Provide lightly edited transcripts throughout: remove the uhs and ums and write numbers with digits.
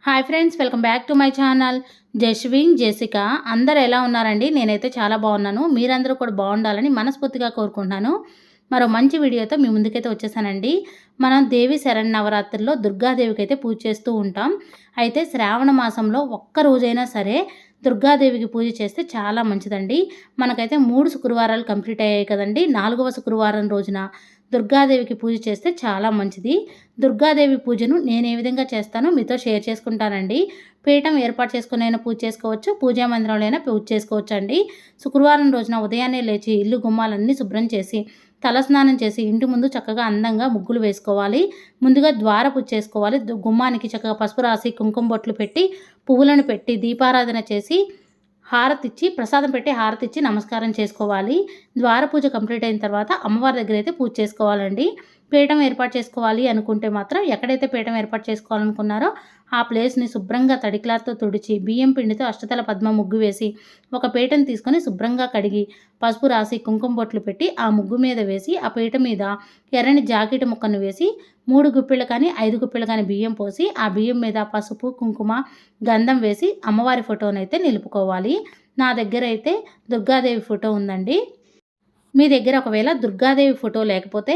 Hi friends, welcome back to my channel. Jaswin జెసిక అందరూ ఎలా ఉన్నారండి? నేనైతే చాలా బాగున్నాను. మీరందరూ కూడా బాగుండాలని మనస్ఫూర్తిగా కోరుకుంటున్నాను. మరో మంచి వీడియోతో మీ ముందుకైతే వచ్చేసానండి. మనం దేవి శరన్నవరాత్రుల్లో దుర్గాదేవికి అయితే పూజ చేస్తూ ఉంటాం. అయితే శ్రావణ మాసంలో ఒక్క రోజైనా సరే దుర్గాదేవికి పూజ చేస్తే చాలా మంచిదండి. మనకైతే 3 శుక్రవారాలు కంప్లీట్ అయ్యాయి కదండి. 4వ శుక్రవారం రోజున దుర్గాదేవికి పూజ చేస్తే చాలా మంచిది. దుర్గాదేవి పూజను నేను ఏ విధంగా చేస్తానో మీతో షేర్ చేసుకుంటానండి. పీఠం ఏర్పాటు చేసుకుని అయినా పూజ చేసుకోవచ్చు, పూజా మందిరంలో అయినా పూజ చేసుకోవచ్చు అండి. శుక్రవారం రోజున ఉదయాన్నే లేచి ఇల్లు గుమ్మాలన్నీ శుభ్రం చేసి తలస్నానం చేసి ఇంటి ముందు చక్కగా అందంగా ముగ్గులు వేసుకోవాలి. ముందుగా ద్వారపు చేసుకోవాలి. గుమ్మానికి చక్కగా పసుపు రాసి కుంకుమ బొట్లు పెట్టి పువ్వులను పెట్టి దీపారాధన చేసి హారతిచ్చి ప్రసాదం పెట్టి హారతిచ్చి నమస్కారం చేసుకోవాలి. ద్వార పూజ కంప్లీట్ అయిన తర్వాత అమ్మవారి దగ్గర అయితే పూజ చేసుకోవాలండి. పీఠం ఏర్పాటు చేసుకోవాలి అనుకుంటే మాత్రం ఎక్కడైతే పీఠం ఏర్పాటు చేసుకోవాలనుకున్నారో ఆ ప్లేస్ని శుభ్రంగా తడి క్లాత్తో తుడిచి బియ్యం పిండితో అష్టతల పద్మ ముగ్గు వేసి ఒక పీటను తీసుకొని శుభ్రంగా కడిగి పసుపు రాసి కుంకుమ బొట్లు పెట్టి ఆ ముగ్గు మీద వేసి ఆ పీట మీద ఎర్రని జాకెట్ ముక్కను వేసి 3 గుప్పిళ్ళు కానీ 5 గుప్పిళ్ళు కానీ బియ్యం పోసి ఆ బియ్యం మీద పసుపు కుంకుమ గంధం వేసి అమ్మవారి ఫోటోనైతే నిలుపుకోవాలి. నా దగ్గర అయితే దుర్గాదేవి ఫోటో ఉందండి. మీ దగ్గర ఒకవేళ దుర్గాదేవి ఫోటో లేకపోతే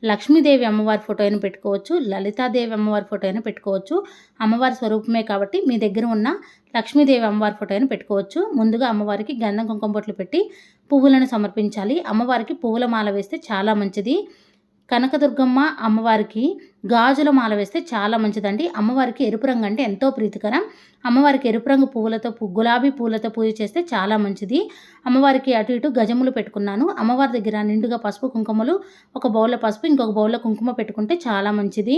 లక్ష్మీదేవి అమ్మవారి ఫోటో అయినా పెట్టుకోవచ్చు, లలితాదేవి అమ్మవారి ఫోటో అయినా పెట్టుకోవచ్చు. అమ్మవారి స్వరూపమే కాబట్టి మీ దగ్గర ఉన్న లక్ష్మీదేవి అమ్మవారి ఫోటో అయినా పెట్టుకోవచ్చు. ముందుగా అమ్మవారికి గంధం కుంకుమ బొట్లు పెట్టి పువ్వులను సమర్పించాలి. అమ్మవారికి పువ్వుల మాల వేస్తే చాలా మంచిది. కనకదుర్గమ్మ అమ్మవారికి గాజుల మాల వేస్తే చాలా మంచిదండి. అమ్మవారికి ఎరుపు రంగు అంటే ఎంతో ప్రీతికరం. అమ్మవారికి ఎరుపు రంగు పువ్వులతో గులాబీ పూలతో పూజ చేస్తే చాలా మంచిది. అమ్మవారికి అటు ఇటు గజములు పెట్టుకున్నాను. అమ్మవారి దగ్గర నిండుగా పసుపు కుంకుమలు, ఒక బౌల్లో పసుపు ఇంకొక బౌల్లో కుంకుమ పెట్టుకుంటే చాలా మంచిది.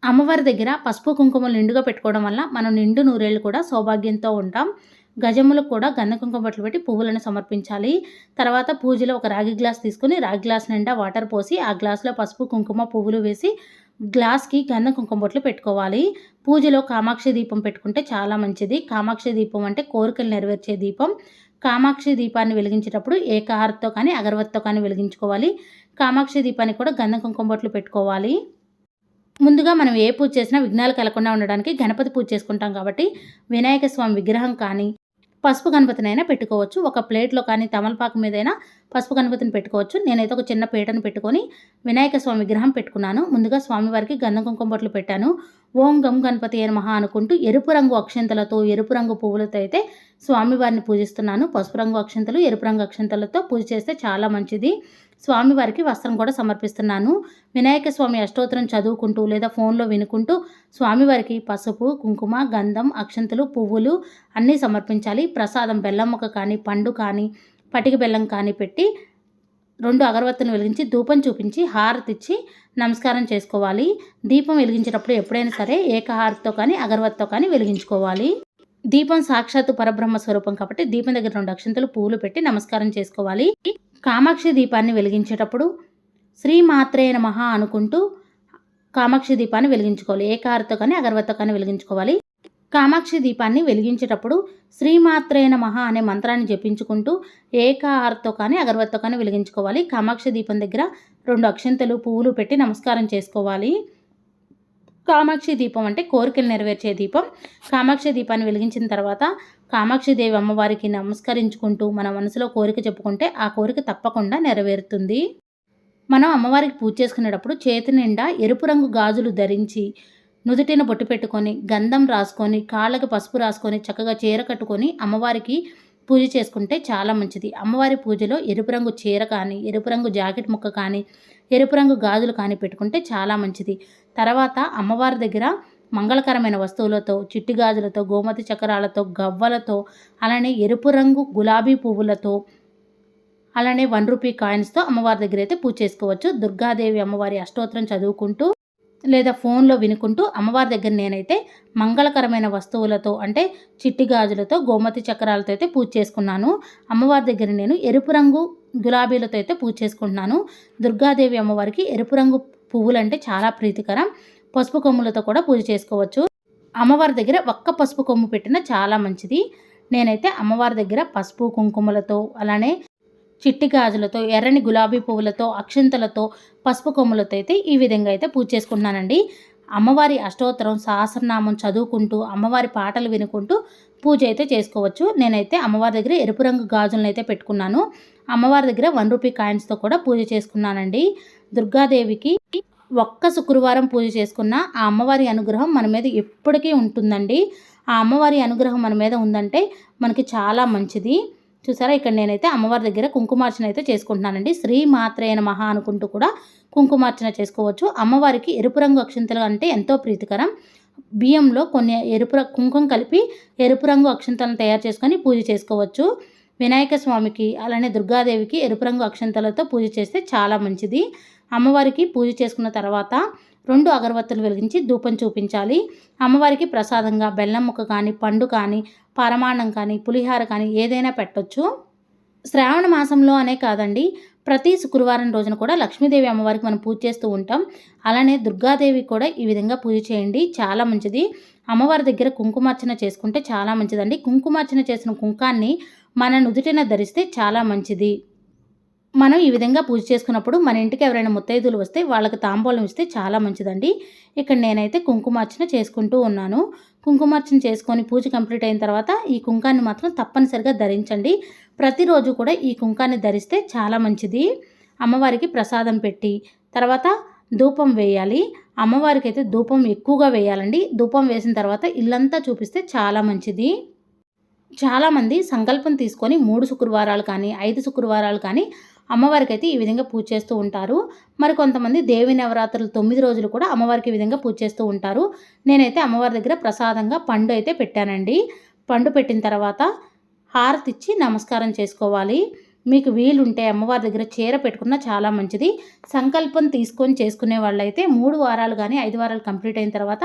అమ్మవారి దగ్గర పసుపు కుంకుమలు నిండుగా పెట్టుకోవడం వల్ల మనం నిండు నూరేళ్ళు కూడా సౌభాగ్యంతో ఉంటాం. గజములకు కూడా గంధ కుంకుమ బొట్లు పెట్టి పువ్వులను సమర్పించాలి. తర్వాత పూజలో ఒక రాగి గ్లాస్ తీసుకుని రాగి గ్లాస్ నిండా వాటర్ పోసి ఆ గ్లాసులో పసుపు కుంకుమ పువ్వులు వేసి గ్లాస్కి గంధ కుంకుమ బొట్లు పెట్టుకోవాలి. పూజలో కామాక్షి దీపం పెట్టుకుంటే చాలా మంచిది. కామాక్షి దీపం అంటే కోరికలు నెరవేర్చే దీపం. కామాక్షి దీపాన్ని వెలిగించేటప్పుడు ఏకహారతితో కానీ అగరవత్తితో కానీ వెలిగించుకోవాలి. కామాక్షి దీపానికి కూడా గంధ కుంకుమ బొట్లు పెట్టుకోవాలి. ముందుగా మనం ఏ పూజ చేసినా విఘ్నాలు కలగకుండా ఉండడానికి గణపతి పూజ చేసుకుంటాం కాబట్టి వినాయక స్వామి విగ్రహం కానీ పసుపు గణపతినైనా పెట్టుకోవచ్చు. ఒక ప్లేట్లో కానీ తమలపాకు మీదైనా పసుపు గణపతిని పెట్టుకోవచ్చు. నేనైతే ఒక చిన్న పీటను పెట్టుకొని వినాయక స్వామి విగ్రహం పెట్టుకున్నాను. ముందుగా స్వామివారికి గంధం కుంకుమ బొట్లు పెట్టాను. ఓం గం గణపతి మహా అనుకుంటూ ఎరుపు రంగు అక్షంతలతో ఎరుపు రంగు పువ్వులతో అయితే స్వామివారిని పూజిస్తున్నాను. పసుపు రంగు అక్షంతలు ఎరుపు రంగు అక్షంతలతో పూజ చేస్తే చాలా మంచిది. స్వామివారికి వస్త్రం కూడా సమర్పిస్తున్నాను. వినాయక స్వామి అష్టోత్తరం చదువుకుంటూ లేదా ఫోన్లో వినుకుంటూ స్వామివారికి పసుపు కుంకుమ గంధం అక్షంతలు పువ్వులు అన్నీ సమర్పించాలి. ప్రసాదం బెల్లం ముక్క కానీ పండు కానీ పటిక బెల్లం కానీ పెట్టి 2 అగరవత్తులను వెలిగించి ధూపం చూపించి హారతిచ్చి నమస్కారం చేసుకోవాలి. దీపం వెలిగించేటప్పుడు ఎప్పుడైనా సరే ఏకహారతితో కానీ అగరవత్తితో కానీ వెలిగించుకోవాలి. దీపం సాక్షాత్తు పరబ్రహ్మ స్వరూపం కాబట్టి దీపం దగ్గర 2 అక్షంతలు పువ్వులు పెట్టి నమస్కారం చేసుకోవాలి. కామాక్షి దీపాన్ని వెలిగించేటప్పుడు శ్రీమాత్రే నమః అనుకుంటూ కామాక్షి దీపాన్ని వెలిగించుకోవాలి. ఏకహారతితో కానీ అగరవత్తితో కానీ వెలిగించుకోవాలి. కామాక్షి దీపాన్ని వెలిగించేటప్పుడు శ్రీమాత్రే నమః అనే మంత్రాన్ని జపించుకుంటూ ఏకహారతితో కానీ అగరవత్తితో కానీ వెలిగించుకోవాలి. కామాక్షి దీపం దగ్గర 2 అక్షంతలు పువ్వులు పెట్టి నమస్కారం చేసుకోవాలి. కామాక్షి దీపం అంటే కోరికలు నెరవేర్చే దీపం. కామాక్షి దీపాన్ని వెలిగించిన తర్వాత కామాక్షి దేవి అమ్మవారికి నమస్కరించుకుంటూ మన మనసులో కోరిక చెప్పుకుంటే ఆ కోరిక తప్పకుండా నెరవేరుతుంది. మనం అమ్మవారికి పూజ చేసుకునేటప్పుడు చేతి నిండా ఎరుపు రంగు గాజులు ధరించి నుదుటిన బొట్టు పెట్టుకొని గంధం రాసుకొని కాళ్ళకి పసుపు రాసుకొని చక్కగా చీర కట్టుకొని అమ్మవారికి పూజ చేసుకుంటే చాలా మంచిది. అమ్మవారి పూజలో ఎరుపు రంగు చీర కానీ ఎరుపు రంగు జాకెట్ ముక్క కానీ ఎరుపు రంగు గాజులు కానీ పెట్టుకుంటే చాలా మంచిది. తర్వాత అమ్మవారి దగ్గర మంగళకరమైన వస్తువులతో చిట్టి గాజులతో గోమతి చక్రాలతో గవ్వలతో అలానే ఎరుపు రంగు గులాబీ పువ్వులతో అలానే 1 రూపీ కాయిన్స్తో అమ్మవారి దగ్గర అయితే పూజ చేసుకోవచ్చు. దుర్గాదేవి అమ్మవారి అష్టోత్తరం చదువుకుంటూ లేదా ఫోన్లో వినుకుంటూ అమ్మవారి దగ్గర నేనైతే మంగళకరమైన వస్తువులతో అంటే చిట్టి గాజులతో గోమతి చక్రాలతో అయితే పూజ చేసుకున్నాను. అమ్మవారి దగ్గర నేను ఎరుపు రంగు గులాబీలతో అయితే పూజ చేసుకుంటున్నాను. దుర్గాదేవి అమ్మవారికి ఎరుపు రంగు పువ్వులు అంటే చాలా ప్రీతికరం. పసుపు కొమ్ములతో కూడా పూజ చేసుకోవచ్చు. అమ్మవారి దగ్గర ఒక్క పసుపు కొమ్ము పెట్టినా చాలా మంచిది. నేనైతే అమ్మవారి దగ్గర పసుపు కుంకుమలతో అలానే చిట్టి గాజులతో ఎర్రని గులాబీ పువ్వులతో అక్షంతలతో పసుపు కొమ్ములతో అయితే ఈ విధంగా అయితే పూజ చేసుకుంటున్నానండి. అమ్మవారి అష్టోత్తరం సహస్రనామం చదువుకుంటూ అమ్మవారి పాటలు వినుకుంటూ పూజ అయితే చేసుకోవచ్చు. నేనైతే అమ్మవారి దగ్గర ఎరుపు రంగు గాజులను అయితే పెట్టుకున్నాను. అమ్మవారి దగ్గర 1 రూపీ కాయిన్స్తో కూడా పూజ చేసుకున్నానండి. దుర్గాదేవికి ఒక్క శుక్రవారం పూజ చేసుకున్న ఆ అమ్మవారి అనుగ్రహం మన మీద ఎప్పటికీ ఉంటుందండి. ఆ అమ్మవారి అనుగ్రహం మన మీద ఉందంటే మనకి చాలా మంచిది. చూసారా, ఇక్కడ నేనైతే అమ్మవారి దగ్గర కుంకుమార్చన అయితే చేసుకుంటున్నానండి. శ్రీ మాత్రే నమః అనుకుంటూ కూడా కుంకుమార్చన చేసుకోవచ్చు. అమ్మవారికి ఎరుపు రంగు అక్షింతలు అంటే ఎంతో ప్రీతికరం. బియ్యంలో కొన్ని కుంకుమ కలిపి ఎరుపు రంగు అక్షింతలను తయారు చేసుకొని పూజ చేసుకోవచ్చు. వినాయక స్వామికి అలానే దుర్గాదేవికి ఎరుపు రంగు అక్షింతలతో పూజ చేస్తే చాలా మంచిది. అమ్మవారికి పూజ చేసుకున్న తర్వాత 2 అగరవత్తులు వెలిగించి ధూపం చూపించాలి. అమ్మవారికి ప్రసాదంగా బెల్లం ముక్క కానీ, పండు కానీ, పరమాన్నం కానీ, పులిహార కానీ ఏదైనా పెట్టొచ్చు. శ్రావణ మాసంలో అనే కాదండి, ప్రతి శుక్రవారం రోజున కూడా లక్ష్మీదేవి అమ్మవారికి మనం పూజ చేస్తూ ఉంటాం. అలానే దుర్గాదేవి కూడా ఈ విధంగా పూజ చేయండి, చాలా మంచిది. అమ్మవారి దగ్గర కుంకుమార్చన చేసుకుంటే చాలా మంచిదండి. కుంకుమార్చన చేసిన కుంకాన్ని మన నుదుటిన ధరిస్తే చాలా మంచిది. మనం ఈ విధంగా పూజ చేసుకున్నప్పుడు మన ఇంటికి ఎవరైనా ముత్తైదులు వస్తే వాళ్ళకి తాంబూలం ఇస్తే చాలా మంచిదండి. ఇక్కడ నేనైతే కుంకుమార్చన చేసుకుంటూ ఉన్నాను. కుంకుమార్చన చేసుకొని పూజ కంప్లీట్ అయిన తర్వాత ఈ కుంకాన్ని మాత్రం తప్పనిసరిగా ధరించండి. ప్రతిరోజు కూడా ఈ కుంకాన్ని ధరిస్తే చాలా మంచిది. అమ్మవారికి ప్రసాదం పెట్టి తర్వాత ధూపం వేయాలి. అమ్మవారికి అయితే ధూపం ఎక్కువగా వేయాలండి. ధూపం వేసిన తర్వాత ఇల్లంతా చూపిస్తే చాలా మంచిది. చాలామంది సంకల్పం తీసుకొని 3 శుక్రవారాలు కానీ 5 శుక్రవారాలు కానీ అమ్మవారికి అయితే ఈ విధంగా పూజ చేస్తూ ఉంటారు. మరి కొంతమంది దేవి నవరాత్రులు 9 రోజులు కూడా అమ్మవారికి ఈ విధంగా పూజ చేస్తూ ఉంటారు. నేనైతే అమ్మవారి దగ్గర ప్రసాదంగా పండు అయితే పెట్టానండి. పండు పెట్టిన తర్వాత హారతి ఇచ్చి నమస్కారం చేసుకోవాలి. మీకు వీలుంటే అమ్మవారి దగ్గర చీర పెట్టుకున్న చాలా మంచిది. సంకల్పం తీసుకొని చేసుకునే వాళ్ళైతే 3 వారాలు కానీ 5 వారాలు కంప్లీట్ అయిన తర్వాత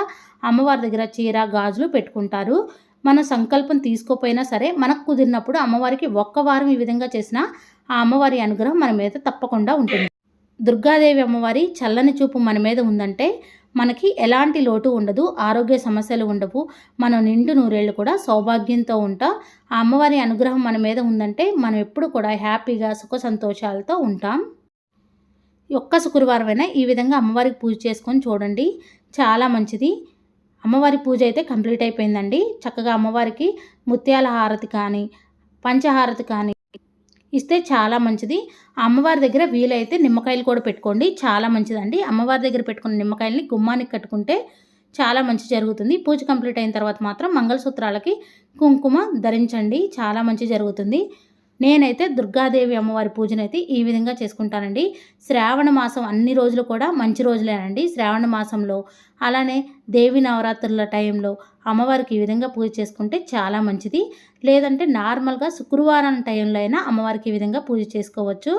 అమ్మవారి దగ్గర చీర గాజులు పెట్టుకుంటారు. మన సంకల్పం తీసుకోపోయినా సరే మనకు కుదిరినప్పుడు అమ్మవారికి ఒక్క వారం ఈ విధంగా చేసినా ఆ అమ్మవారి అనుగ్రహం మన మీద తప్పకుండా ఉంటుంది. దుర్గాదేవి అమ్మవారి చల్లని చూపు మన మీద ఉందంటే మనకి ఎలాంటి లోటు ఉండదు, ఆరోగ్య సమస్యలు ఉండవు, మనం నిండు నూరేళ్ళు కూడా సౌభాగ్యంతో ఉంటాం. ఆ అమ్మవారి అనుగ్రహం మన మీద ఉందంటే మనం ఎప్పుడు కూడా హ్యాపీగా సుఖ సంతోషాలతో ఉంటాం. ఒక్క శుక్రవారమైనా ఈ విధంగా అమ్మవారికి పూజ చేసుకొని చూడండి, చాలా మంచిది. అమ్మవారి పూజ అయితే కంప్లీట్ అయిపోయిందండి. చక్కగా అమ్మవారికి ముత్యాల హారతి కానీ పంచహారతి కానీ ఇస్తే చాలా మంచిది. అమ్మవారి దగ్గర వీలైతే నిమ్మకాయలు కూడా పెట్టుకోండి, చాలా మంచిదండి. అమ్మవారి దగ్గర పెట్టుకున్న నిమ్మకాయలని గుమ్మానికి కట్టుకుంటే చాలా మంచి జరుగుతుంది. పూజ కంప్లీట్ అయిన తర్వాత మాత్రం మంగళసూత్రాలకి కుంకుమ ధరించండి, చాలా మంచి జరుగుతుంది. నేనైతే దుర్గాదేవి అమ్మవారి పూజనైతే ఈ విధంగా చేసుకుంటానండి. శ్రావణ మాసం అన్ని రోజులు కూడా మంచి రోజులేనండి. శ్రావణ మాసంలో అలానే దేవి నవరాత్రుల టైంలో అమ్మవారికి ఈ విధంగా పూజ చేసుకుంటే చాలా మంచిది. లేదంటే నార్మల్గా శుక్రవారం టైంలో అయినా అమ్మవారికి ఈ విధంగా పూజ చేసుకోవచ్చు.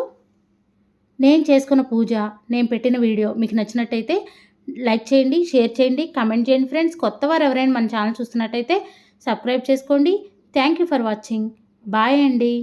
నేను చేసుకున్న పూజ, నేను పెట్టిన వీడియో మీకు నచ్చినట్టయితే లైక్ చేయండి, షేర్ చేయండి, కామెంట్ చేయండి ఫ్రెండ్స్. కొత్తవారు ఎవరైనా మన ఛానల్ చూస్తున్నట్టయితే సబ్స్క్రైబ్ చేసుకోండి. Thank you for watching. Bye అండి.